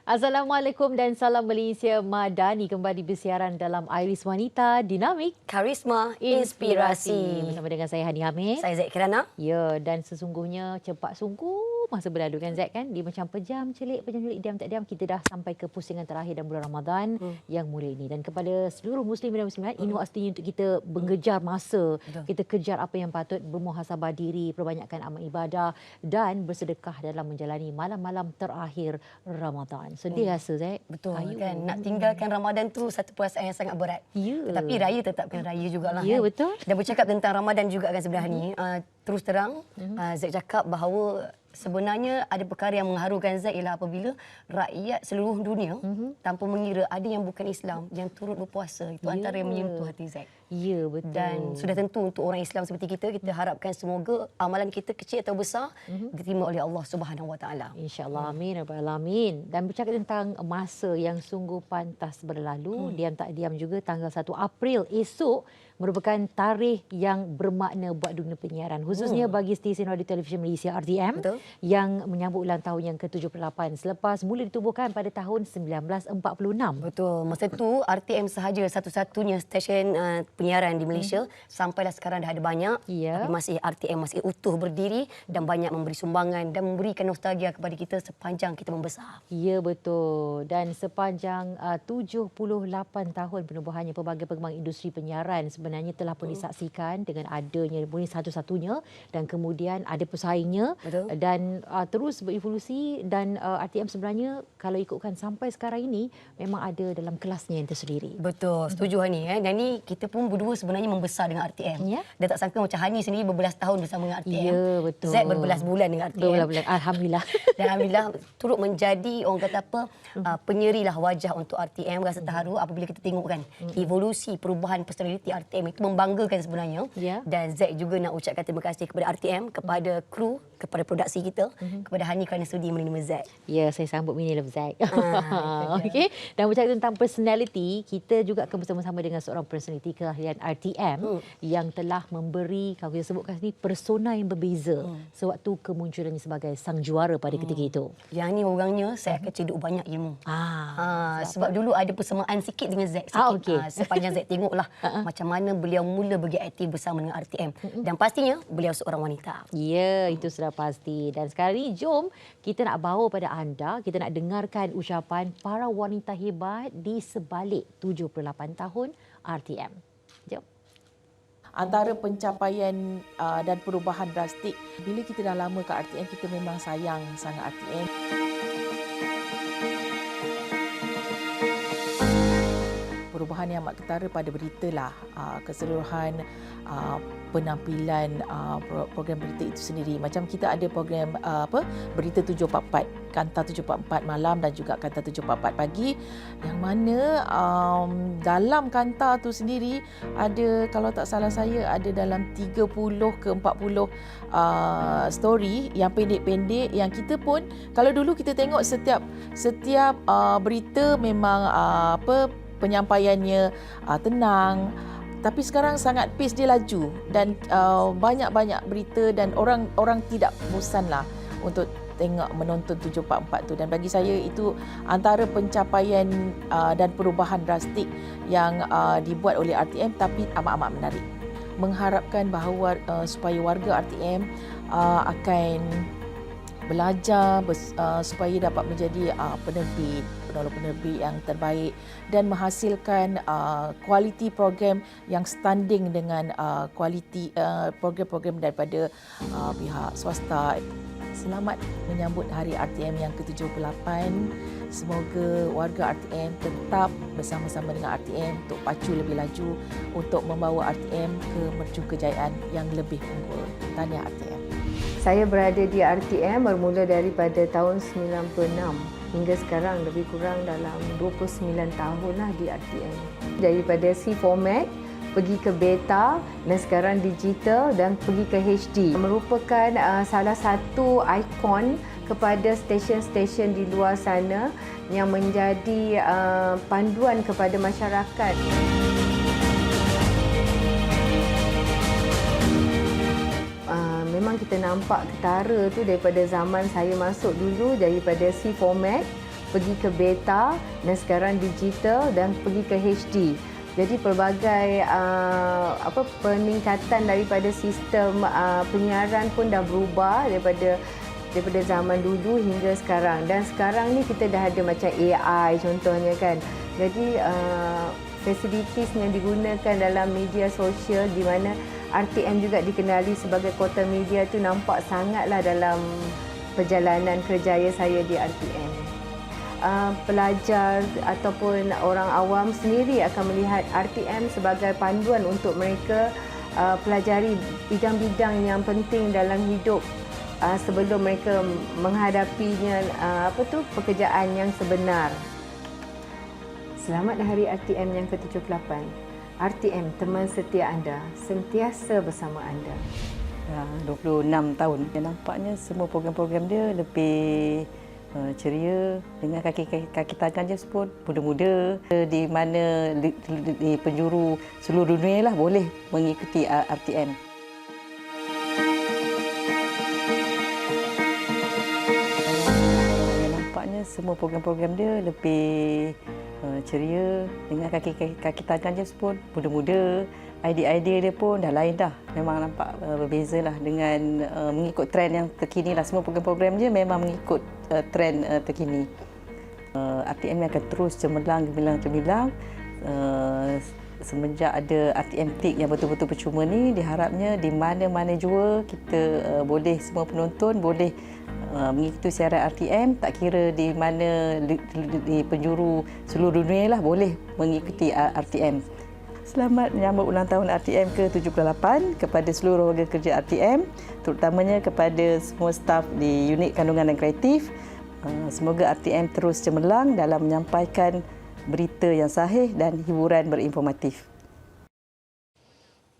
Assalamualaikum dan salam Malaysia Madani kembali bersiaran dalam Iris Wanita Dinamik Karisma Inspirasi. bersama dengan saya Hani Hamid. Saya Zaid Kirana. Ya, dan sesungguhnya cepat sungguh masa berlalu kan Zaid kan? Dia macam pejam celik, diam tak diam. Kita dah sampai ke pusingan terakhir dalam bulan Ramadan yang mulia ini. Dan kepada seluruh muslim dan muslimat, ini waktunya untuk kita mengejar masa. Kita kejar apa yang patut, bermuhasabah diri, perbanyakkan amal ibadah dan bersedekah dalam menjalani malam-malam terakhir Ramadan. Sedih rasa, Zaid. Betul kan. Nak tinggalkan Ramadan tu satu perasaan yang sangat berat. Ya. Tetapi raya tetap kena raya jugalah. Ya, kan? betul. Dan bercakap tentang Ramadan juga kan sebenarnya ni. Terus terang, Zaid cakap bahawa sebenarnya ada perkara yang mengharukan Zaid ialah apabila rakyat seluruh dunia tanpa mengira ada yang bukan Islam yang turut berpuasa. Itu antara yang menyentuh hati Zaid. Ya, betul. Dan sudah tentu untuk orang Islam seperti kita harapkan semoga amalan kita kecil atau besar diterima oleh Allah Subhanahu Wa Taala. InsyaAllah, amin. Rabbal alamin. Dan bercakap tentang masa yang sungguh pantas berlalu, diam tak diam juga tanggal 1 April esok merupakan tarikh yang bermakna buat dunia penyiaran. Khususnya bagi stesen radio televisyen Malaysia RTM. Betul. Yang menyambut ulang tahun yang ke-78 selepas mula ditubuhkan pada tahun 1946. Betul. Masa tu RTM sahaja satu-satunya stesen penyiaran di Malaysia. Sampailah sekarang dah ada banyak. Ya. Tapi masih RTM masih utuh berdiri dan banyak memberi sumbangan dan memberikan nostalgia kepada kita sepanjang kita membesar. Ya, betul. Dan sepanjang 78 tahun penubuhannya, pelbagai perkembangan industri penyiaran sebenarnya telah pun disaksikan dengan adanya mula satu-satunya dan kemudian ada pesaingnya. Betul. Dan terus berevolusi dan RTM sebenarnya kalau ikutkan sampai sekarang ini memang ada dalam kelasnya yang tersendiri. Betul, setuju Hani. Dan ni kita pun berdua sebenarnya membesar dengan RTM. Ya. Dan tak sangka macam Hani sendiri berbelas tahun bersama dengan RTM. Ya, betul. Zaid berbelas bulan dengan RTM. Berbulan-bulan. Alhamdulillah. Dan Alhamdulillah turut menjadi orang kata apa, penyerilah wajah untuk RTM. Rasa terharu apabila kita tengok kan evolusi perubahan personaliti RTM itu membanggakan sebenarnya. Ya. Dan Zaid juga nak ucapkan terima kasih kepada RTM, kepada kru, kepada produksi kita, kepada Hani kerana sudi menerima Zaid. Ya, saya sambut Mini Love Zaid. Itu dia. Okey. Dan bercakap tentang personality, kita juga akan bersama-sama dengan seorang personality kelahiran RTM yang telah memberi, kalau kita sebutkan sini, persona yang berbeza sewaktu kemunculannya sebagai sang juara pada ketika itu. Yang ni orangnya saya akan cedok banyak ilmu. Sebab dulu ada persamaan sikit dengan Zaid. Okey. Sepanjang Zaid tengoklah macam mana beliau mula bagi aktif bersama dengan RTM. Dan pastinya beliau seorang wanita. Ya, itu sudah pasti. Dan sekarang ini jom kita nak bawa pada anda, kita nak dengarkan ucapan para wanita hebat di sebalik 78 tahun RTM. Jom. Antara pencapaian dan perubahan drastik, bila kita dah lama kat RTM, kita memang sayang sangat RTM. Perubahan yang amat ketara pada berita lah, keseluruhan penampilan program berita itu sendiri. Macam kita ada program berita 744, Kanta 744 malam dan juga Kanta 744 pagi, yang mana dalam Kanta tu sendiri ada, kalau tak salah saya, ada dalam 30 ke 40 story yang pendek-pendek, yang kita pun kalau dulu kita tengok setiap berita memang penyampaiannya tenang, tapi sekarang sangat pace dia laju dan banyak-banyak berita dan orang tidak bosanlah untuk menonton 744 tu. Dan bagi saya itu antara pencapaian dan perubahan drastik yang dibuat oleh RTM, tapi amat-amat menarik. Mengharapkan bahawa supaya warga RTM akan belajar supaya dapat menjadi penerbit yang terbaik dan menghasilkan kualiti program yang standing dengan kualiti program-program daripada pihak swasta. Selamat menyambut Hari RTM yang ke-78. Semoga warga RTM tetap bersama-sama dengan RTM untuk pacu lebih laju untuk membawa RTM ke mercu kejayaan yang lebih unggul. Tahniah RTM. Saya berada di RTM bermula daripada tahun 96 hingga sekarang, lebih kurang dalam 29 tahun lah di RTM. Daripada C format pergi ke beta dan sekarang digital dan pergi ke HD. Merupakan salah satu ikon kepada stesen-stesen di luar sana yang menjadi panduan kepada masyarakat. Memang kita nampak ketara tu daripada zaman saya masuk dulu, daripada C format pergi ke beta dan sekarang digital dan pergi ke HD. Jadi pelbagai peningkatan daripada sistem penyiaran pun dah berubah daripada zaman dulu hingga sekarang. Dan sekarang ni kita dah ada macam AI contohnya kan. Jadi facilities yang digunakan dalam media sosial di mana RTM juga dikenali sebagai kota media tu nampak sangatlah dalam perjalanan kerjaya saya di RTM. Pelajar ataupun orang awam sendiri akan melihat RTM sebagai panduan untuk mereka pelajari bidang-bidang yang penting dalam hidup sebelum mereka menghadapinya pekerjaan yang sebenar. Selamat Hari RTM yang ke-78. RTM, teman setia anda, sentiasa bersama anda. 26 tahun. Nampaknya semua program-program dia lebih ceria, dengan kaki tangan je pun muda-muda, di mana di penjuru seluruh dunia lah boleh mengikuti RTM. Nampaknya semua program-program dia lebih ceria, dengan kaki tangan je pun muda-muda. Idea-idea dia pun dah lain dah. Memang nampak berbeza lah dengan mengikut trend yang terkini lah. Semua program-program je memang mengikut trend terkini. RTM akan terus cemerlang, gemilang. Semenjak ada RTM Klik yang betul-betul percuma ni, diharapnya di mana-mana jua kita boleh, semua penonton boleh mengikuti siaran RTM, tak kira di mana di penjuru seluruh dunia lah boleh mengikuti RTM. Selamat menyambut ulang tahun RTM ke-78 kepada seluruh warga kerja RTM, terutamanya kepada semua staf di unit kandungan dan kreatif. Semoga RTM terus cemerlang dalam menyampaikan berita yang sahih dan hiburan berinformatif.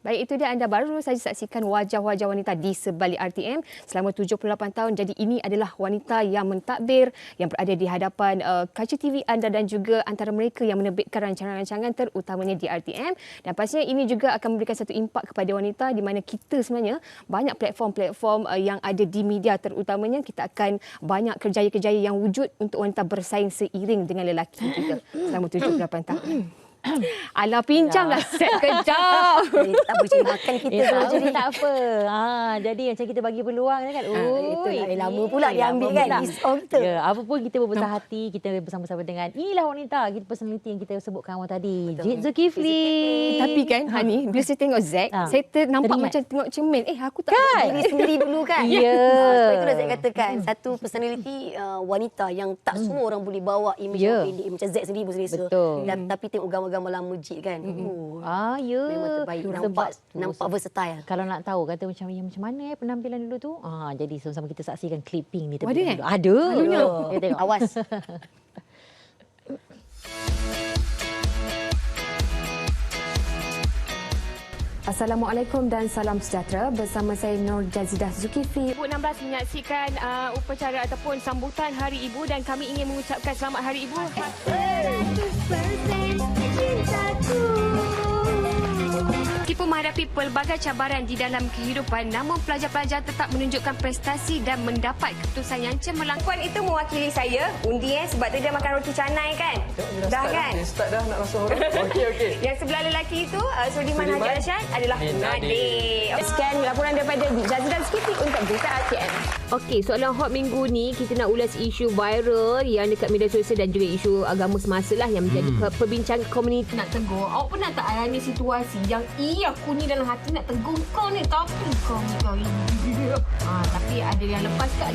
Baik, itu dia anda baru saja saksikan wajah-wajah wanita di sebalik RTM selama 78 tahun. Jadi ini adalah wanita yang mentadbir, yang berada di hadapan kaca TV anda dan juga antara mereka yang menerbitkan rancangan-rancangan terutamanya di RTM. Dan pastinya ini juga akan memberikan satu impak kepada wanita di mana kita sebenarnya banyak platform-platform yang ada di media terutamanya. Kita akan banyak kerjaya-kerjaya yang wujud untuk wanita bersaing seiring dengan lelaki kita selama 78 tahun. Alah, pincanglah set kejap. Tak boleh cari makan kita kalau jadi. Tak apa. Jadi macam kita bagi peluang kan. Itulah lama pula diambil kan. Ya, apa pun kita berbesar hati, kita bersama-sama dengan inilah wanita, kita personality yang kita sebutkan awal tadi. Jit Zulkifli. Tapi kan Hani, bila saya tengok Zack, saya nampak macam tengok cermin. Aku tak Diri sendiri dulu kan. Ya. Sebab itulah saya katakan satu personality wanita yang tak semua orang boleh bawa image yang pendek. Macam Zack sendiri pun selesa. Betul. Tapi tengok gambar lama Jit kan. Ya. Memang terbaik. Nampak versatile. Kalau nak tahu kata macam mana penampilan dulu tu. Jadi sama-sama kita saksikan clipping ni. Ada kan? Ada. Kita tengok. Awas. Assalamualaikum dan salam sejahtera. Bersama saya Nur Jazidah Zulkifli. 2016 menyaksikan upacara ataupun sambutan Hari Ibu dan kami ingin mengucapkan selamat Hari Ibu. 100% cintaku. Meskipun menghadapi pelbagai cabaran di dalam kehidupan, namun pelajar-pelajar tetap menunjukkan prestasi dan mendapat keputusan yang cemerlang. Puan itu mewakili saya, undi sebab tu dia makan roti canai kan? Dah kan? Start dah nak masuk orang. Okey. Yang sebelah lelaki itu, Sudiman Haji Arsyad adalah Nadir. Sekian laporan daripada Jazidah Zulkifli untuk Berita RTM. Okey, soalan hot minggu ni kita nak ulas isu viral yang dekat media sosial dan juga isu agama semasa lah yang menjadi perbincangan komuniti. Nak tegur, awak pernah tak alami situasi yang aku ni dalam hati nak tegur kau ni tapi kau ni tapi ada yang lepas kat.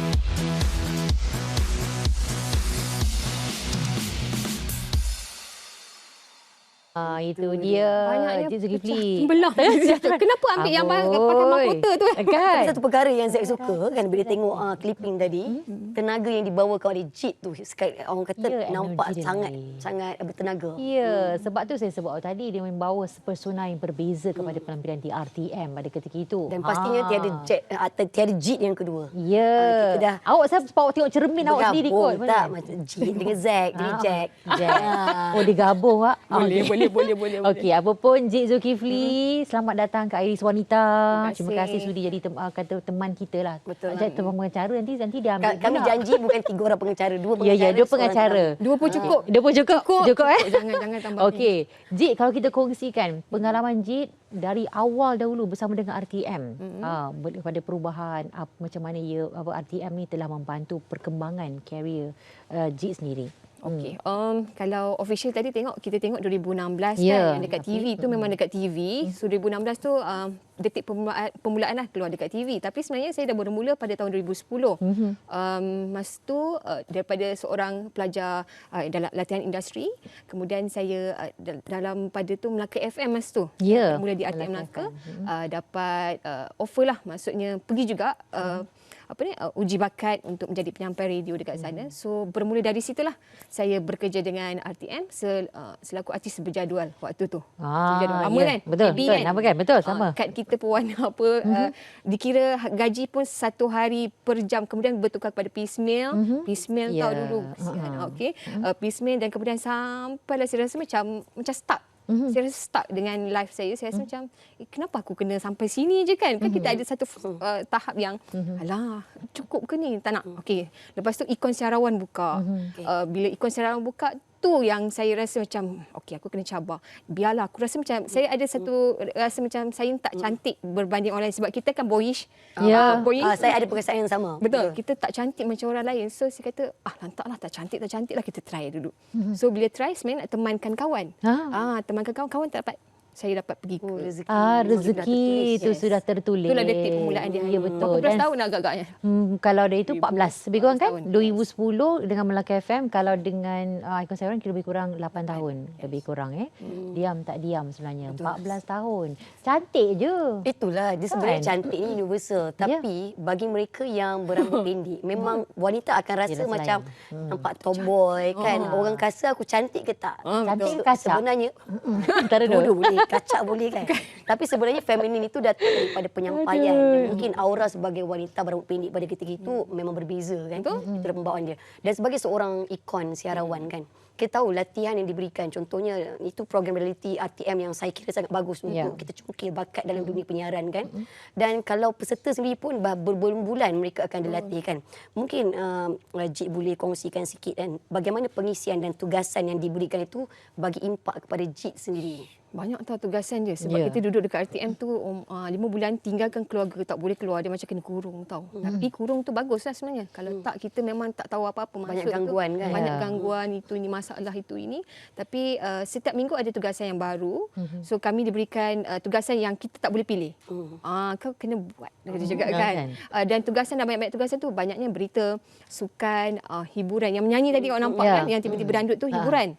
Itu dia. Banyaknya Jit Zulkifli. Belah. Kenapa ambil yang pakai mahkota tu? Kan? Satu perkara yang Zack suka kan bila tengok clipping tadi, tenaga yang dibawakan oleh Jit tu sekali orang kata nampak sangat bertenaga. Ya, sebab tu saya sebut tadi dia membawa persona yang berbeza kepada penampilan di RTM pada ketika itu. Dan pastinya tiada Jit yang kedua. Ya. Kita dah Awak saya bawa tengok cermin awak sendiri kot. Tak macam Jit dengan Zack, dengan Jack. Oh, digabung Wak. Boleh. boleh. Okey, apa pun Cik Zulkifli, selamat datang ke Iris Wanita. Terima kasih sudi jadi kata teman kita lah. Betul. Teman pengacara nanti dia ambil Kami pula. janji bukan 3 orang pengacara, 2 pengacara. Ya, 2 pengacara. 2 pun cukup. 2 pun cukup. Cukup Jangan tambah. Okey, Jit, kalau kita kongsikan pengalaman Jit dari awal dahulu bersama dengan RTM, daripada perubahan macam mana RTM ni telah membantu perkembangan karier Jit sendiri. Okey. Kalau official tadi kita tengok 2016 kan yang dekat TV tu memang dekat TV. So 2016 tu detik permulaan lah keluar dekat TV. Tapi sebenarnya saya dah bermula pada tahun 2010. Masa tu daripada seorang pelajar dalam latihan industri, kemudian saya dalam pada tu Melaka FM masa tu. Mula di RTM Melaka, dapat offer lah, maksudnya pergi juga uji bakat untuk menjadi penyampai radio dekat sana. So bermula dari situlah saya bekerja dengan RTM selaku artis berjadual waktu tu. Berjadual lama kan? Betul, nama kan? Betul, sama. Kad kita pun warna apa, dikira gaji pun 1 hari per jam, kemudian bertukar kepada piecemeal. Piecemeal tahu dulu. Okey. Piecemeal dan kemudian sampailah saya rasa macam stuck. Saya rasa stuck dengan life saya. Saya rasa macam, kenapa aku kena sampai sini je kan? Kan kita ada satu tahap yang, alah, cukup ke ni? Tak nak. Okey. Lepas tu ikon siarawan buka. Bila ikon siarawan buka, tu yang saya rasa macam, okey, aku kena cabar. Biarlah, aku rasa macam, saya ada satu rasa macam saya tak cantik berbanding orang lain. Sebab kita kan boyish. Saya ada perasaan yang sama. Betul. Kita tak cantik macam orang lain. So saya kata, lantaklah, tak cantik lah, kita try dulu. So bila try, sebenarnya nak temankan kawan. Temankan kawan tak dapat. Saya dapat pergi ke rezeki itu sudah tertulis. Itulah detik permulaan dia. Ya, betul. Berapa belas tahun agak-agaknya? Kalau dari itu 14. Lebih kurang kan? 2010 dengan Melaka FM. Kalau dengan Ikon Siaran lebih kurang 8 tahun. Lebih kurang Diam tak diam sebenarnya. 14 tahun. Cantik je. Itulah. Dia sebenarnya cantik ni universal. Tapi bagi mereka yang berambut pendek, memang wanita akan rasa macam nampak tomboy kan. Orang kasa aku cantik ke tak? Cantik ke kacak? Sebenarnya antara dua. Boleh. Kacak boleh kan. Tapi sebenarnya feminin itu datang daripada penyampaian. Dan mungkin aura sebagai wanita berambut pendek pada ketika itu memang berbeza kan. Itu pembawaan dia. Dan sebagai seorang ikon siarawan kan, kita tahu latihan yang diberikan, contohnya itu program reality RTM yang saya kira sangat bagus untuk kita cungkil bakat dalam dunia penyiaran kan. Dan kalau peserta sendiri pun berbulan-bulan mereka akan dilatih kan. Mungkin Jit boleh kongsikan sikit kan, bagaimana pengisian dan tugasan yang diberikan itu bagi impak kepada Jit sendiri. Banyak tahu tugasan dia. Sebab kita duduk dekat RTM tu 5 bulan tinggalkan keluarga. Tak boleh keluar. Dia macam kena kurung tau. Tapi kurung tu bagus lah sebenarnya. Kalau tak, kita memang tak tahu apa-apa. Banyak gangguan kan. Banyak gangguan, itu ini masalah, itu ini. Tapi setiap minggu ada tugasan yang baru. So kami diberikan tugasan yang kita tak boleh pilih. Kau kena buat. Dia cakap kan. Dan tugasan dan banyak-banyak tugasan tu banyaknya berita, sukan, hiburan. Yang menyanyi tadi awak nampak kan. Yang tiba-tiba berandut tu hiburan.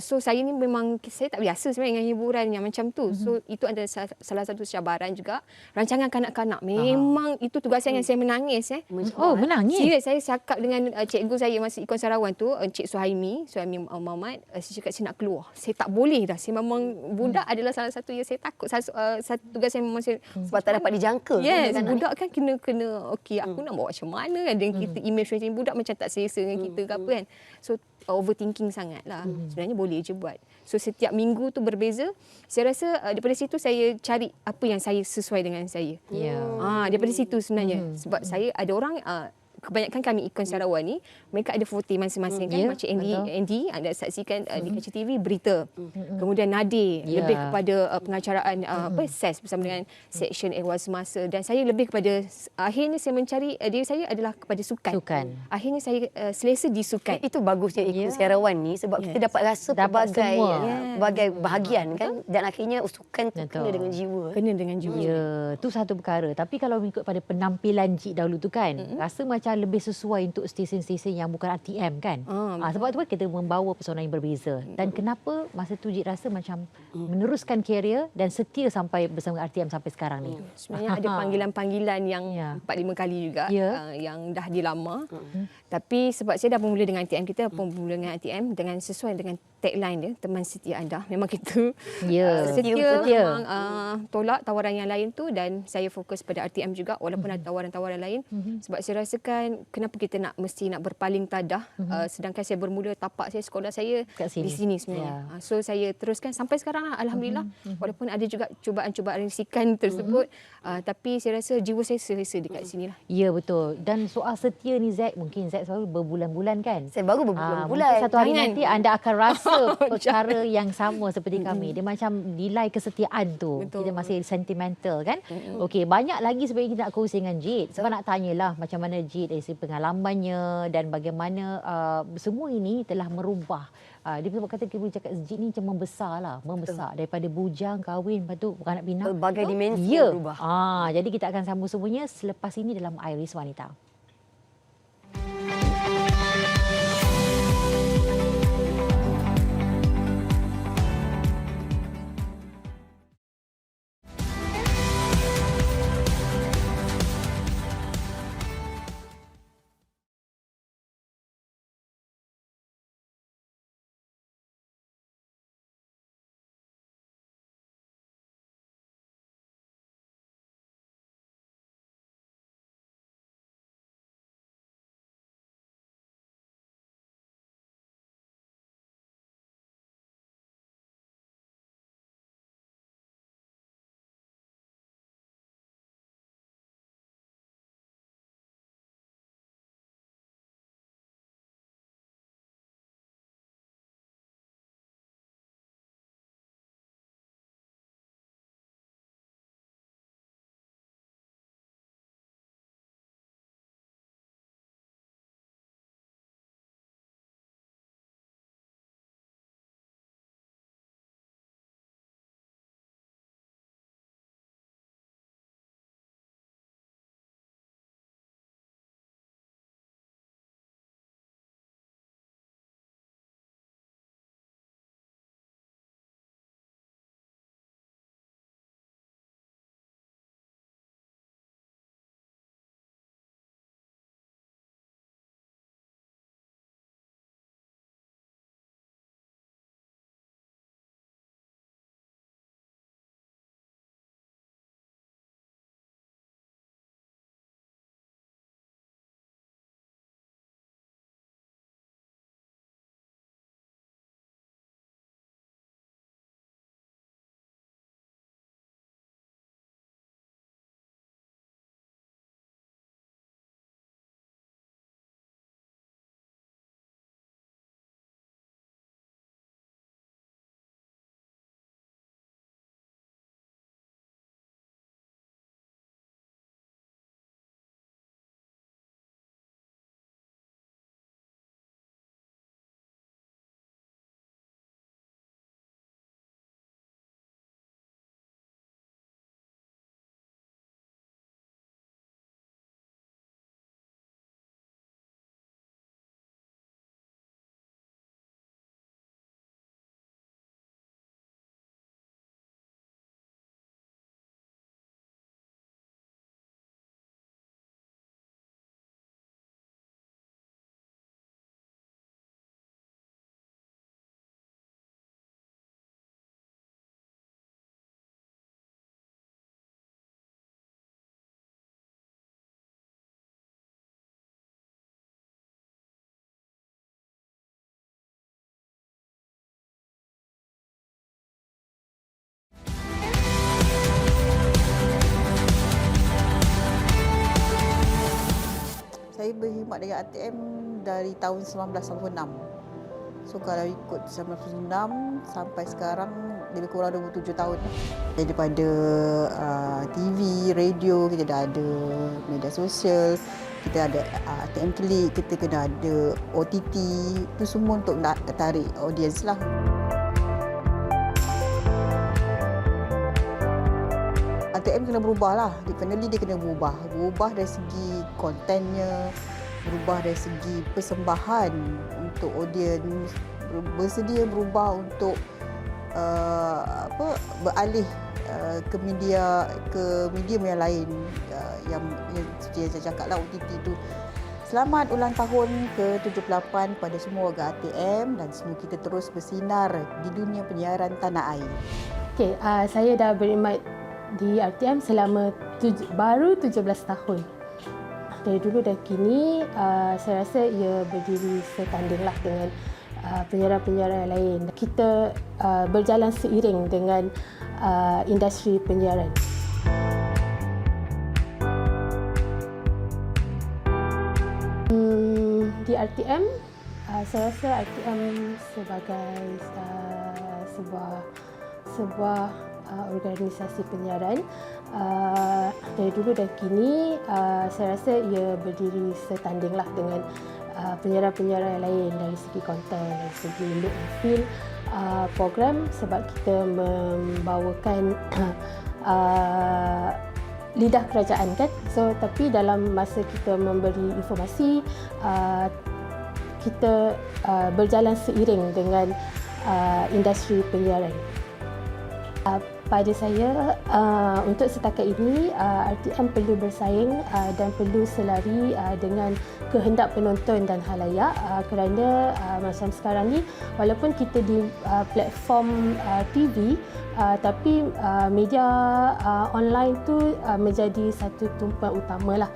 So saya ni memang, saya tak biasa sebenarnya dengan hiburan yang macam tu. So itu ada salah satu cabaran juga. Rancangan kanak-kanak memang itu tugasan yang saya menangis. Menangis? Serius, saya cakap dengan cikgu saya masa Ikon Sarawak tu, Cik Suhaimi Muhammad. Saya cakap saya nak keluar. Saya tak boleh dah. Saya memang budak adalah salah satu yang saya takut. Satu tugasan yang memang saya, sebab tak dapat dijangka. Yes, budak kan kena okey, aku nak bawa macam mana kan. Dan kita image macam budak macam tak selesa dengan kita ke apa kan. So overthinking sangat lah. Sebenarnya boleh je buat. So setiap minggu tu berbeza. Saya rasa daripada situ saya cari apa yang saya sesuai dengan saya. Daripada situ sebenarnya. Sebab saya ada orang, kebanyakan kami ikon Sarawak ni, mereka ada forte masing-masing kan. Macam Andy anda saksikan di Kaca TV berita. Kemudian Nadir lebih kepada pengacaraan ses bersama dengan Seksyen Ehwal Semasa. Dan saya lebih kepada, akhirnya saya mencari diri saya adalah kepada sukan. Akhirnya saya selesa di sukan. Itu bagusnya ikon siarawan ni, sebab kita dapat rasa pelbagai bahagian kan. Dan akhirnya sukan tu kena dengan jiwa. Kena dengan jiwa. Ya, tu satu perkara. Tapi kalau mengikut pada penampilan Cik dahulu tu kan, rasa macam lebih sesuai untuk stesen-stesen yang bukan RTM kan. Sebab tu kita membawa pesona yang berbeza. Dan kenapa masa tu Cik rasa macam meneruskan karier dan setia sampai bersama RTM sampai sekarang ni? Sebenarnya ada panggilan-panggilan yang 4-5 kali juga yang dah dilama. Tapi sebab saya dah bermula dengan RTM, kita bermula dengan RTM dengan sesuai dengan tagline dia, teman setia anda. Memang kita setia. Memang tolak tawaran yang lain tu, dan saya fokus pada RTM juga walaupun ada tawaran-tawaran lain. Sebab saya rasakan kan kenapa kita mesti nak berpaling tadah, sedangkan saya bermula tapak saya, sekolah saya di sini sebenarnya. So saya teruskan sampai sekarang lah, alhamdulillah. Walaupun ada juga cubaan-cubaan risikan tersebut, tapi saya rasa jiwa saya selesa dekat sini lah. Ya, betul. Dan soal setia ni Zack, mungkin Zack selalu berbulan-bulan kan? Saya baru berbulan-bulan. Mungkin satu hari nanti anda akan rasa perkara yang sama seperti kami. Dia macam nilai kesetiaan tu. Betul. Kita masih sentimental kan? Okey, banyak lagi sebenarnya kita nak kongsi dengan Jade. Sebab nak tanyalah macam mana Jade dari segi pengalamannya dan bagaimana semua ini telah merubah. Dia sebab kata kita boleh cakap Jade ni macam membesar daripada bujang, kahwin, lepas tu beranak pinak. Berbagai dimensi berubah. Jadi kita akan sambung semuanya selepas ini dalam Iris Wanita. Saya berkhidmat dengan ATM dari tahun 1996. So kalau ikut 1996 sampai sekarang lebih kurang 27 tahun. Daripada TV, radio, kita dah ada media sosial, kita ada ATM Klik, kita kena ada OTT, itu semua untuk nak tarik audiens lah. ATM kena berubah lah, definitely dia kena berubah. Berubah dari segi kontennya, berubah dari segi persembahan untuk audiens, bersedia berubah untuk beralih ke medium yang lain, yang seperti yang saya cakap lah, OTT itu. Selamat ulang tahun ke-78 pada semua warga ATM dan semua kita terus bersinar di dunia penyiaran tanah air. Okey, saya dah berkhidmat di RTM selama baru 17 tahun. dari dulu dan kini saya rasa ia berdiri setandinglah dengan penyiaran-penyiaran lain. Kita berjalan seiring dengan industri penyiaran. Di RTM, saya rasa RTM sebagai sebuah organisasi penyiaran dari dulu dan kini saya rasa ia berdiri setandinglah dengan penyiaran-penyiaran lain dari segi konten, dari segi look and feel program, sebab kita membawakan lidah kerajaan kan. So tapi dalam masa kita memberi informasi, kita berjalan seiring dengan industri penyiaran. Pada saya, untuk setakat ini, RTM perlu bersaing dan perlu selari dengan kehendak penonton dan khalayak, kerana macam sekarang ni, walaupun kita di platform TV, tapi media online tu menjadi satu tumpuan utamalah.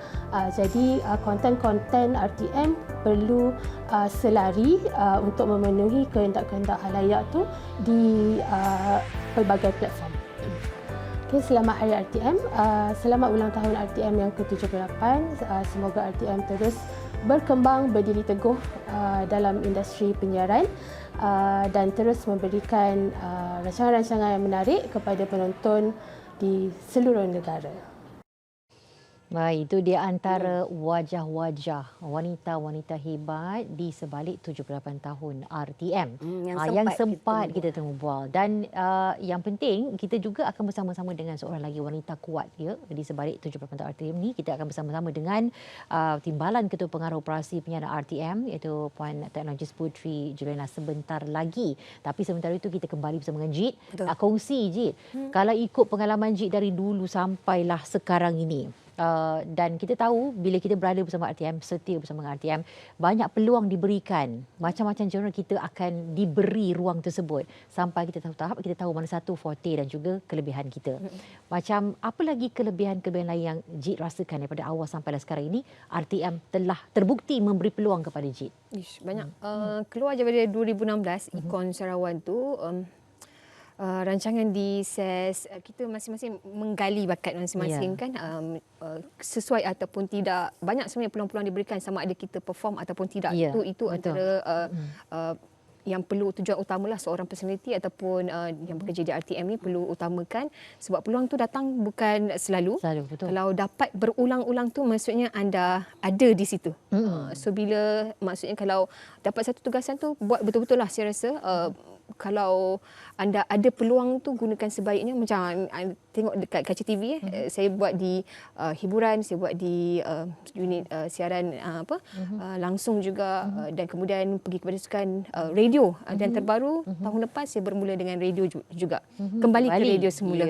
Jadi konten-konten RTM perlu selari untuk memenuhi kehendak-kehendak khalayak tu di pelbagai platform. Okay, selamat Hari RTM, selamat ulang tahun RTM yang ke-78. Semoga RTM terus berkembang, berdiri teguh dalam industri penyiaran dan terus memberikan rancangan-rancangan yang menarik kepada penonton di seluruh negara. Baik, itu dia antara wajah-wajah wanita-wanita hebat di sebalik 78 tahun RTM yang sempat kita temu bual. Dan yang penting, kita juga akan bersama-sama dengan seorang lagi wanita kuat ya, di sebalik 78 tahun RTM ni. Kita akan bersama-sama dengan Timbalan Ketua Pengarah Operasi Penyiaran RTM, iaitu Puan Teknologis Puteri Juliana sebentar lagi. Tapi sementara itu kita kembali bersama dengan Jit. Kongsi Jit, kalau ikut pengalaman Jit dari dulu sampailah sekarang ini. Dan kita tahu bila kita berada bersama RTM, setia bersama dengan RTM, banyak peluang diberikan. Macam-macam genre kita akan diberi ruang tersebut sampai kita tahu tahap, kita tahu mana satu forte dan juga kelebihan kita. Macam apa lagi kelebihan-kelebihan lain yang Jit rasakan daripada awal sampai sekarang ini RTM telah terbukti memberi peluang kepada Jit? Banyak. Keluar daripada 2016 Ikon Sarawak tu, rancangan di SES, kita masing-masing menggali bakat masing-masing kan, sesuai ataupun tidak. Banyak sebenarnya peluang-peluang diberikan sama ada kita perform ataupun tidak. Itu antara yang perlu tujuan utamalah seorang personality ataupun yang bekerja di RTM ni perlu utamakan, sebab peluang tu datang bukan selalu. Betul. Kalau dapat berulang-ulang tu maksudnya anda ada di situ. So bila maksudnya kalau dapat satu tugasan tu buat betul-betul lah, saya rasa. Kalau anda ada peluang tu gunakan sebaiknya. Macam tengok dekat Kaca TV, saya buat di hiburan, saya buat di unit siaran langsung juga, dan kemudian pergi kepada sukan radio, dan terbaru tahun lepas saya bermula dengan radio juga. Kembali ke radio semula.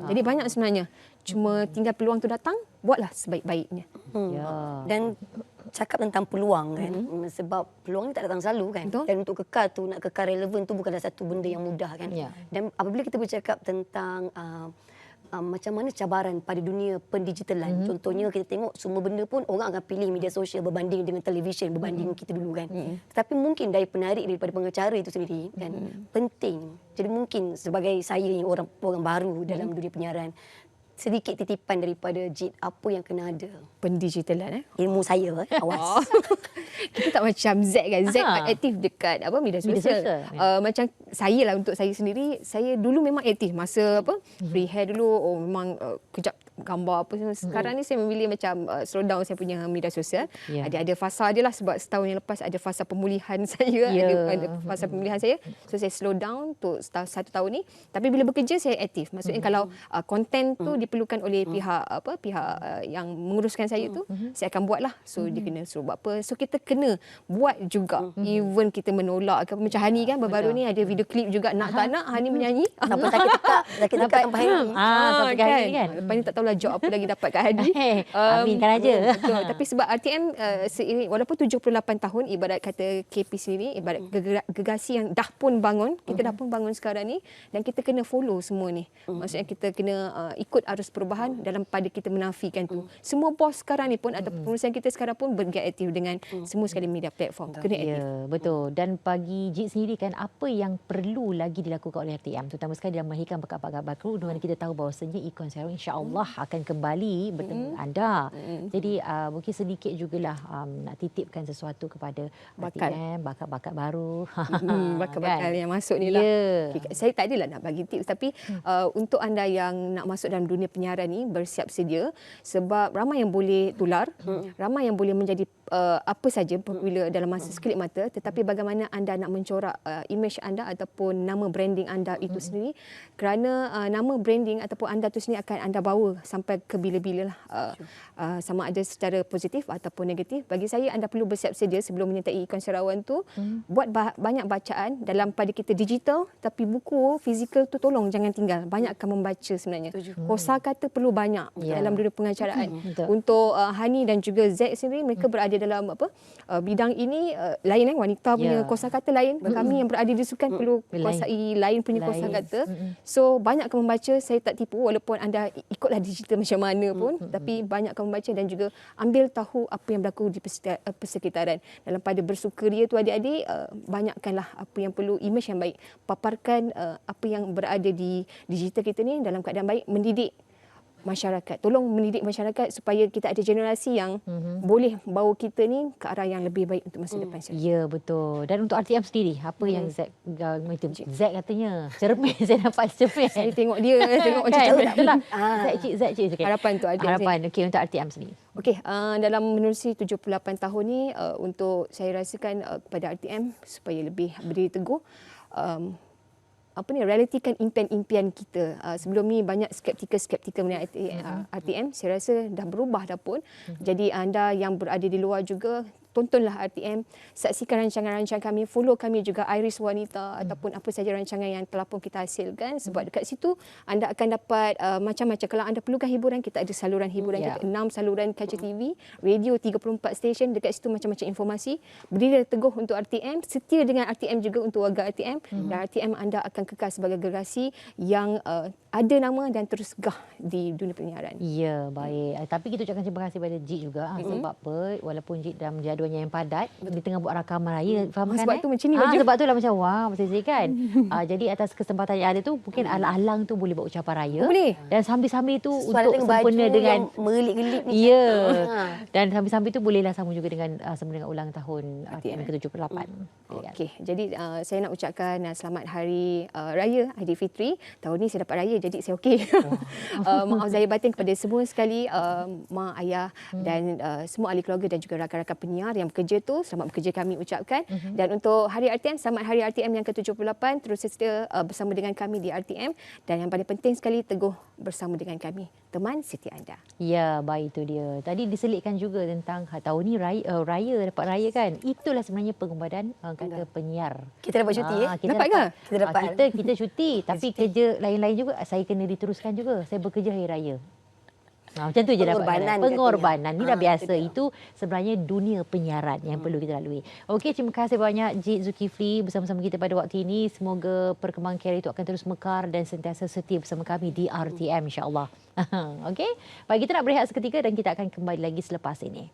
Jadi banyak sebenarnya, cuma tinggal peluang tu datang, buatlah sebaik-baiknya. Dan cakap tentang peluang kan, sebab peluang ni tak datang selalu kan. Dan untuk kekal tu, nak kekal relevan tu bukanlah satu benda yang mudah kan. Dan apabila kita bercakap tentang macam mana cabaran pada dunia pendigitalan, contohnya kita tengok semua benda pun orang akan pilih media sosial berbanding dengan televisyen, berbanding kita dulu kan. Tetapi mungkin dari penarik daripada pengacara itu sendiri kan, penting. Jadi mungkin sebagai saya ni orang baru dalam dunia penyiaran, sedikit titipan daripada Jit, apa yang kena ada pendigitalan ilmu saya awas. Kita tak macam Z kan. Z aktif dekat media sosial. Macam saya lah, untuk saya sendiri, saya dulu memang aktif masa free hair dulu. Memang kejap gambar apa semua. Sekarang ni saya memilih macam slow down saya punya media sosial. Ada fasa dia lah, sebab setahun yang lepas ada fasa pemulihan saya. Ada fasa pemulihan saya. So saya slow down untuk 1 tahun ni. Tapi bila bekerja saya aktif. Maksudnya kalau konten tu diperlukan oleh pihak yang menguruskan saya tu, saya akan buat lah. So dia kena suruh buat apa. So kita kena buat juga. Even kita menolak ke, macam Hani kan baru-baru ni ada video klip juga, nak tak nak Hani menyanyi. Sampai sakit tekak tanpa Hani. Sampai Hani kan. Lepas ni tak tahu tahulah job apa lagi dapat Kak Hadi. Aminkan aja. Betul. Tapi sebab RTM seiring walaupun 78 tahun ibarat kata KP sendiri, ibarat gegasi yang dah pun bangun, kita dah pun bangun sekarang ni dan kita kena follow semua ni. Maksudnya kita kena ikut arus perubahan dalam pada kita menafikan tu. Semua bos sekarang ni pun atau pengurusan kita sekarang pun bergerak aktif dengan semua sekali media platform. Kena aktif. Ya, betul. Dan bagi Jit sendiri kan, apa yang perlu lagi dilakukan oleh RTM, terutama sekali dalam melahirkan bakat-bakat baru, di mana kita tahu bahawasanya Ikon Serawang insya-Allah akan kembali bertemu anda. Jadi mungkin sedikit jugalah nak titipkan sesuatu kepada RTM, bakat-bakat baru. Bakat-bakat yang masuk ni lah. Okay, saya tak adalah nak bagi tips, tapi untuk anda yang nak masuk dalam dunia penyiaran ni, bersiap sedia sebab ramai yang boleh tular, ramai yang boleh menjadi apa saja popular dalam masa sekelip mata, tetapi bagaimana anda nak mencorak image anda ataupun nama branding anda itu sendiri, kerana nama branding ataupun anda tu sendiri akan anda bawa sampai ke bila-bila lah, sama ada secara positif ataupun negatif. Bagi saya anda perlu bersiap sedia sebelum menyertai Ikon Serawang tu, buat banyak bacaan dalam pada kita digital, tapi buku fizikal tu tolong jangan tinggal, banyakkan membaca sebenarnya. Kosakata perlu banyak dalam dunia pengacaraan. Untuk Hani dan juga Zack sendiri, mereka berada dalam bidang ini lain, wanita punya kosakata lain, kami yang berada di sukan perlu kuasai lain punya kosakata. So banyakkan membaca, saya tak tipu walaupun anda ikutlah digital macam mana pun, tapi banyakkan membaca dan juga ambil tahu apa yang berlaku di persekitaran. Dalam pada bersukaria tu adik-adik, banyakkanlah apa yang perlu, image yang baik, paparkan apa yang berada di digital kita ni dalam keadaan baik, mendidik masyarakat. Tolong mendidik masyarakat supaya kita ada generasi yang boleh bawa kita ni ke arah yang lebih baik untuk masa depan. Ya, betul. Dan untuk RTM sendiri, apa yang Zack katanya? Cermin, saya nampak cermin. Saya tengok dia, tengok macam itulah. Zack cik. Harapan untuk RTM. Harapan, okey, untuk RTM sendiri. Okey, dalam menerusi 78 tahun ni, untuk saya rasakan kepada RTM supaya lebih berdiri teguh, realitikan impian-impian kita. Sebelum ni banyak skeptikal mengenai RTM. Saya rasa dah berubah dah pun. Jadi anda yang berada di luar juga, tontonlah RTM, saksikan rancangan-rancangan kami, follow kami juga Iris Wanita ataupun apa saja rancangan yang telah pun kita hasilkan, sebab dekat situ anda akan dapat macam-macam. Kalau anda perlukan hiburan, kita ada saluran hiburan kita, 6 saluran Kaca TV, radio 34 stesen, dekat situ macam-macam informasi. Berdiri teguh untuk RTM, setia dengan RTM juga untuk warga RTM, dan RTM anda akan kekal sebagai generasi yang ada nama dan terus gah di dunia penyiaran. Ya, baik. Tapi kita ucapkan terima kasih kepada Jit juga, sebab apa, walaupun Jit dalam jadualnya yang padat, di tengah buat rakaman raya, faham kan? Sebab tu macam ni baju. Sebab tu lah macam wah, macam Zee kan. Jadi atas kesempatan yang ada tu, mungkin alang-alang tu boleh buat ucapan raya. Boleh. Dan sambil-sambil tu Suara untuk sempurna dengan melilit-gelit ni. Ya. Dan sambil-sambil tu bolehlah sama juga dengan sempurna dengan ulang tahun RTM ke-78. Okey, jadi saya nak ucapkan selamat hari raya Aidilfitri. Tahun ni saya dapat raya, jadi saya okey. Maaf zahir batin kepada semua sekali, mak, ayah dan semua ahli keluarga dan juga rakan-rakan penyiar yang bekerja tu, selamat bekerja kami ucapkan. Dan untuk hari RTM, selamat hari RTM yang ke-78, terus setia bersama dengan kami di RTM, dan yang paling penting sekali, teguh bersama dengan kami, teman siti anda. Ya, baik, itu dia. Tadi diselitkan juga tentang tahun ni raya dapat raya kan. Itulah sebenarnya pengorbanan kata penyiar. Kita dapat cuti dapat ke? Kita dapat. Kita cuti, tapi kerja lain-lain juga saya kena diteruskan juga. Saya bekerja hari raya. Macam tu je dapat pengorbanan. Ni dah biasa. Itu sebenarnya dunia penyiaran yang perlu kita lalui. Okey, terima kasih banyak Jit Zulkifli bersama-sama kita pada waktu ini. Semoga perkembangan karier itu akan terus mekar dan sentiasa setia bersama kami di RTM, insya-Allah. Okey, baik, kita nak berehat seketika dan kita akan kembali lagi selepas ini.